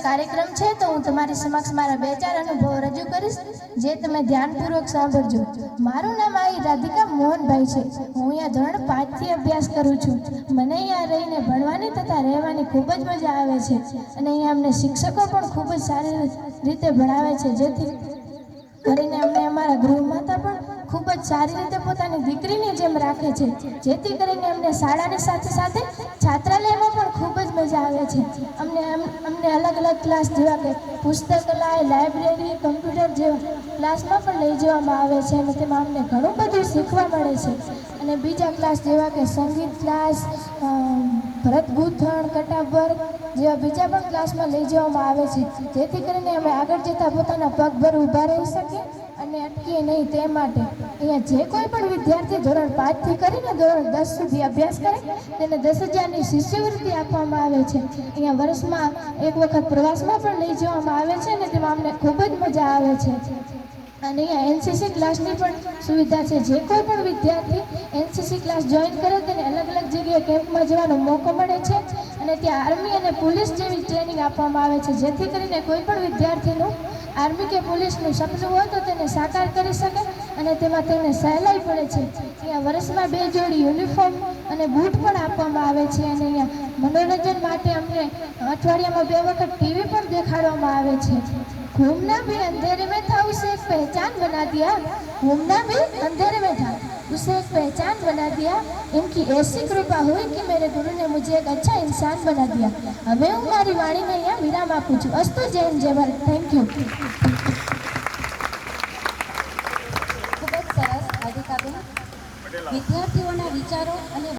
કાર્યક્રમ છે તો હું તમારી સમક્ષ મારા બે ચાર અનુભવો રજૂ કરીશ, જે તમે ધ્યાનપૂર્વક સાંભળજો. મારું નામ રાધિકા મોહનભાઈ છે. હું અહીંયા ધોરણ 5 થી અભ્યાસ કરું છું. મને અહીંયા રહીને ભણવાની તથા રહેવાની ખૂબ જ મજા આવે છે અને અહીંયા અમને શિક્ષકો પણ ખૂબ જ સારી રીતે ભણાવે છે, જેથી કરીને અમને અમારા ગૃહમાતા પણ ખૂબ જ સારી રીતે પોતાની દીકરીની જેમ રાખે છે, જેથી કરીને અમને શાળાની સાથે સાથે છાત્રાલયમાં પણ ખૂબ જ મજા આવે છે. અમને અલગ અલગ ક્લાસ જેવા કે પુસ્તકાલય, લાઇબ્રેરી, કમ્પ્યુટર જેવા ક્લાસમાં પણ લઈ જવામાં આવે છે અને તેમાં અમને ઘણું બધું શીખવા મળે છે. અને બીજા ક્લાસ જેવા કે સંગીત ક્લાસ, ભરત ગૂંથણ, કટાવ વર્ક જેવા બીજા પણ ક્લાસમાં લઈ જવામાં આવે છે, જેથી કરીને અમે આગળ જતાં પોતાના પગભર ઊભા રહી શકીએ અને અટકીએ નહીં. તે માટે અહીંયા જે કોઈ પણ વિદ્યાર્થી ધોરણ 5 થી કરીને ધોરણ 10 સુધી અભ્યાસ કરે તેને 10,000ની શિષ્યવૃત્તિ આપવામાં આવે છે. અહીંયા વર્ષમાં એક વખત પ્રવાસમાં પણ લઈ જવામાં આવે છે અને તેમાં અમને ખૂબ જ મજા આવે છે. અને અહીંયા એનસીસી ક્લાસની પણ સુવિધા છે. જે કોઈ પણ વિદ્યાર્થી એનસીસી ક્લાસ જોઈન કરે તેને અલગ અલગ જગ્યાએ કેમ્પમાં જવાનો મોકો મળે છે અને ત્યાં આર્મી અને પોલીસ જેવી ટ્રેનિંગ આપવામાં આવે છે, જેથી કરીને કોઈ પણ વિદ્યાર્થીનું આર્મી કે પોલીસનું સપનું હોય તો તેને સાકાર કરી શકે અને તેમાં તેને સહેલાઈ પડે છે. અહીંયા વર્ષમાં 2 જોડી યુનિફોર્મ અને બૂટ પણ આપવામાં આવે છે અને અહીંયા મનોરંજન માટે અમને અઠવાડિયામાં 2 વખત ટીવી પણ દેખાડવામાં આવે છે. घूमना भी अंधेरे में था, उसे एक पहचान बना दिया. घूमना भी अंधेरे में था, उसे एक पहचान बना दिया. इनकी ऐसी कृपा हुई कि मेरे गुरु ने मुझे एक अच्छा इंसान बना दिया. હવે હું મારી વાણીને અહીંયા વિરામ આપું છું. અસ્તુ જય હિન્દ, જય ભારત. Thank you. ખૂબ જ સરસ રાધિકાબેન. વિદ્યાર્થીઓના વિચારો અને